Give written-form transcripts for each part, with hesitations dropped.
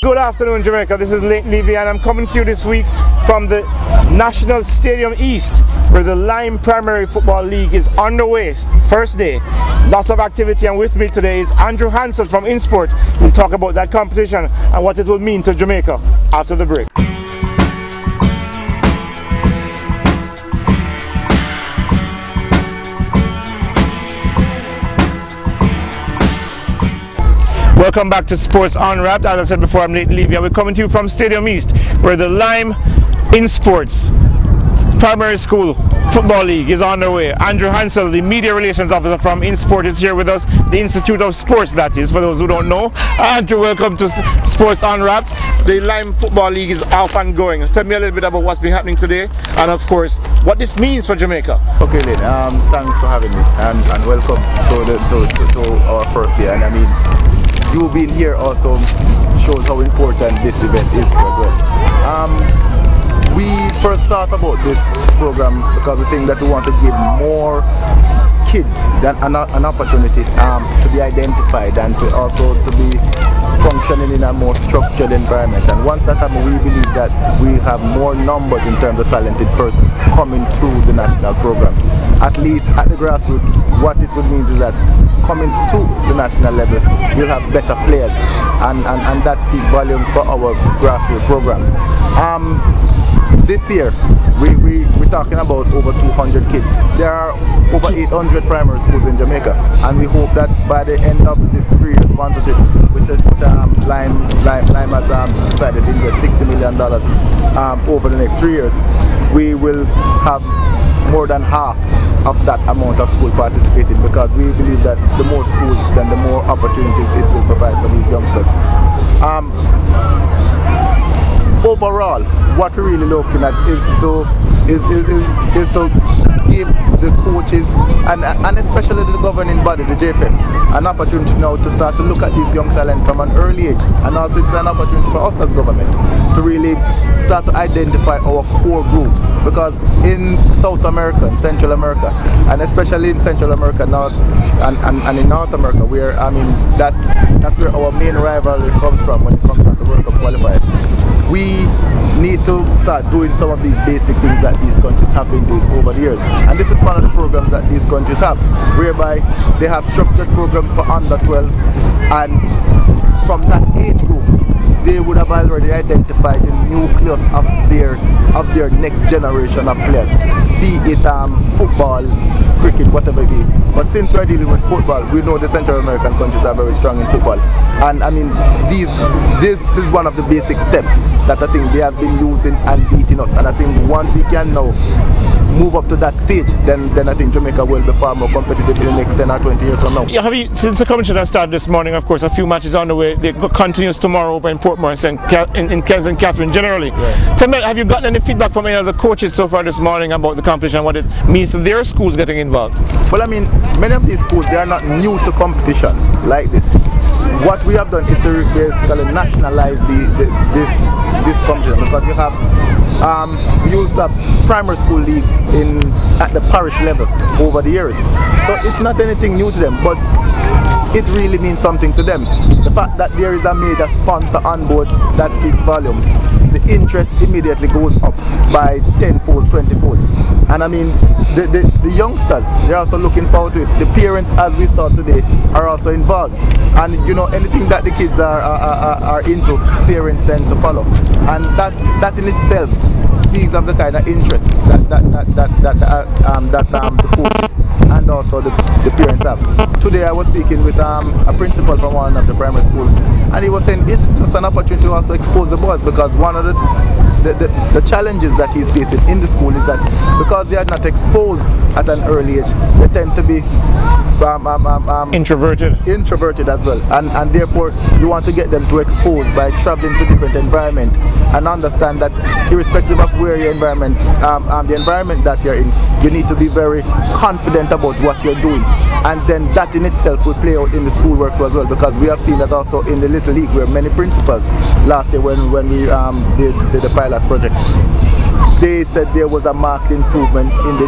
Good afternoon, Jamaica. This is Leighton Levy, and I'm coming to you this week from the National Stadium East, where the Lime Primary Football League is underway. First day, lots of activity, and with me today is Andrew Hancel from InSports. We'll talk about that competition and what it will mean to Jamaica after the break. Welcome back to Sports Unwrapped. As I said before, I'm Leighton Levy. We're coming to you from Stadium East, where the Lime InSports Primary School Football League is on their way. Andrew Hancel, the Media Relations Officer from InSports, is here with us. The Institute of Sports, that is, for those who don't know. Andrew, welcome to Sports Unwrapped. The Lime Football League is off and going. Tell me a little bit about what's been happening today, and of course, what this means for Jamaica. Okay, Leighton, thanks for having me, and welcome to our first day. And I mean, you being here also shows how important this event is to us well. We first thought about this program because we think that we want to give more kids an opportunity to be identified and to also to be functioning in a more structured environment. And once that happens, we believe that we have more numbers in terms of talented persons coming through the national programs. At least at the grassroots, what it would mean is that coming to the national level, you'll have better players, and that speaks volumes for our grassroots program. This year, we're talking about over 200 kids. There are over 800 primary schools in Jamaica, and we hope that by the end of this 3-year sponsorship, which Lime has decided to invest $60 million over the next 3 years, we will have more than half of that amount of school participating, because we believe that the more schools, then the more opportunities it will provide for these youngsters. Overall, what we're really looking at is to give the coaches and especially the governing body, the JFF, an opportunity now to start to look at these young talent from an early age, and also it's an opportunity for us as government to really start to identify our core group, because in South America, in Central America, and especially in Central America North and in North America, where I mean that's where our main rivalry comes from when it comes to the World Cup qualifiers. We need to start doing some of these basic things that these countries have been doing over the years. And this is one of the programs that these countries have, whereby they have structured programs for under 12, and from that age group, they would have already identified the nucleus of their next generation of players, be it football, cricket, whatever it be. But since we're dealing with football, we know the Central American countries are very strong in football. And I mean, this is one of the basic steps that I think they have been using and beating us. And I think once we can now move up to that stage, then I think Jamaica will be far more competitive in the next 10 or 20 years from now. Yeah, since the competition has started this morning, of course, a few matches on the way. They continues tomorrow over in Portmore in Kells and Catherine generally. Right. Tell me, have you gotten any feedback from any of the coaches so far this morning about the competition and what it means to their schools getting involved? Well, I mean, many of these schools, they are not new to competition like this. What we have done is to basically nationalize this competition, because you have we used to have primary school leagues at the parish level over the years. So it's not anything new to them, but it really means something to them. The fact that there is a major sponsor on board, that speaks volumes. The interest immediately goes up by 10-folds, 20-folds. And I mean, the youngsters, they're also looking forward to it. The parents, as we saw today, are also involved. And you know, anything that the kids are into, parents tend to follow. And that in itself speaks of the kind of interest that the coaches and also the parents have. Today I was speaking with a principal from one of the primary schools, and he was saying it's just an opportunity to also expose the boys, because one of the challenges that he's facing in the school is that because they are not exposed at an early age, they tend to be introverted as well, and therefore you want to get them to expose by traveling to different environments and understand that irrespective of where your environment, the environment that you're in, you need to be very confident about what you're doing, and then that in itself will play out in the schoolwork as well, because we have seen that also in the Little League, where many principals last year when we did the pilot project, they said there was a marked improvement in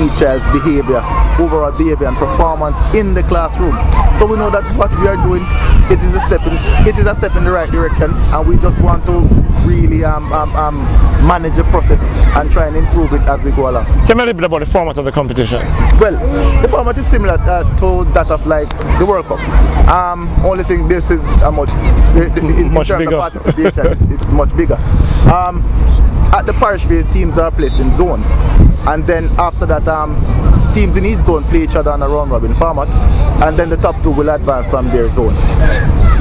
each child's behavior, overall behavior and performance in the classroom. So we know that what we are doing, it is a step in the right direction, and we just want to really manage the process and try and improve it as we go along. Tell me a little bit about the format of the competition. Well, the format is similar to that of like the World Cup. Only thing, this is a much terms bigger. Of participation, it's much bigger. At the parish phase, teams are placed in zones, and then after that, teams in each zone play each other on a round-robin format, and then the top two will advance from their zone.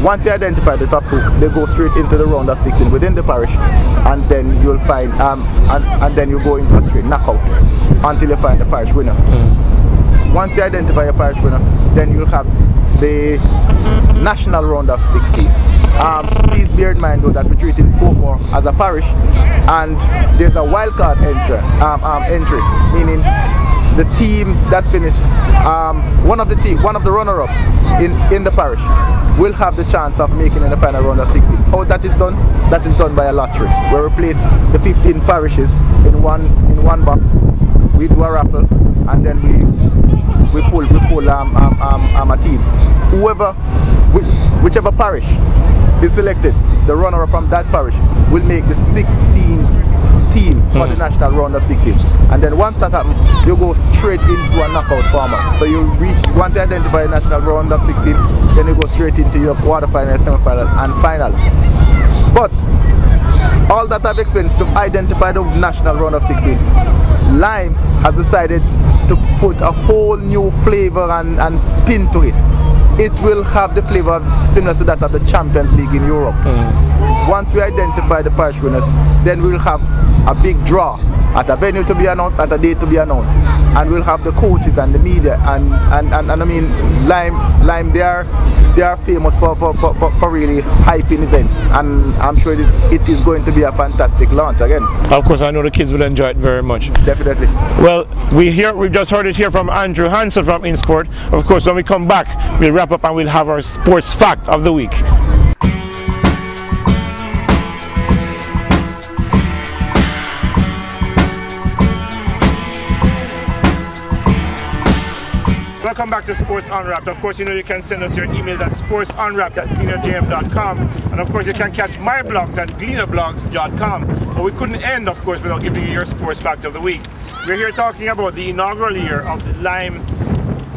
Once you identify the top two, they go straight into the round of 16 within the parish, and then you'll find and then you go into a straight knockout until you find the parish winner. Once you identify a parish winner, then you'll have the national round of 16. Please bear in mind though that we're treating Portmore as a parish, and there's a wildcard entry, meaning the team that finished, one of the runner-up in the parish will have the chance of making in the final round of 16. How that is done? That is done by a lottery, where we place the 15 parishes in one box. We do a raffle, and then we pull a team. Whichever parish is selected, the runner-up from that parish will make the 16th team for the national round of 16. And then once that happens, you go straight into a knockout format. So you once you identify the national round of 16, then you go straight into your quarterfinal, semi-final and final. But all that I've explained to identify the national round of 16, Lime has decided to put a whole new flavor and spin to it. It will have the flavor similar to that of the Champions League in Europe. Once we identify the parish winners, then we'll have a big draw at a venue to be announced, at a date to be announced, and we'll have the coaches and the media and I mean Lime they are famous for really hyping events, and I'm sure it is going to be a fantastic launch again. Of course, I know the kids will enjoy it very much. Definitely. Well, we've just heard it here from Andrew Hancel from InSports. Of course, when we come back, we'll wrap up and we'll have our sports fact of the week. Welcome back to Sports Unwrapped. Of course, you know you can send us your email at sportsunwrapped@gleanerjm.com, and of course you can catch my blogs at gleanerblogs.com. But we couldn't end, of course, without giving you your sports fact of the week. We're here talking about the inaugural year of the Lime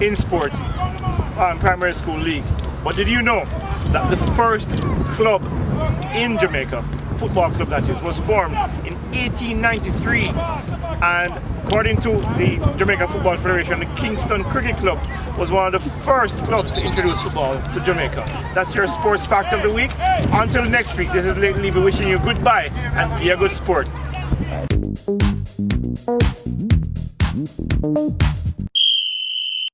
InSports Primary School League. But did you know that the first club in Jamaica, football club that is, was formed in 1893, and according to the Jamaica Football Federation, the Kingston Cricket Club was one of the first clubs to introduce football to Jamaica. That's your sports fact of the week. Until next week, this is Leighton Levy wishing you goodbye and be a good sport.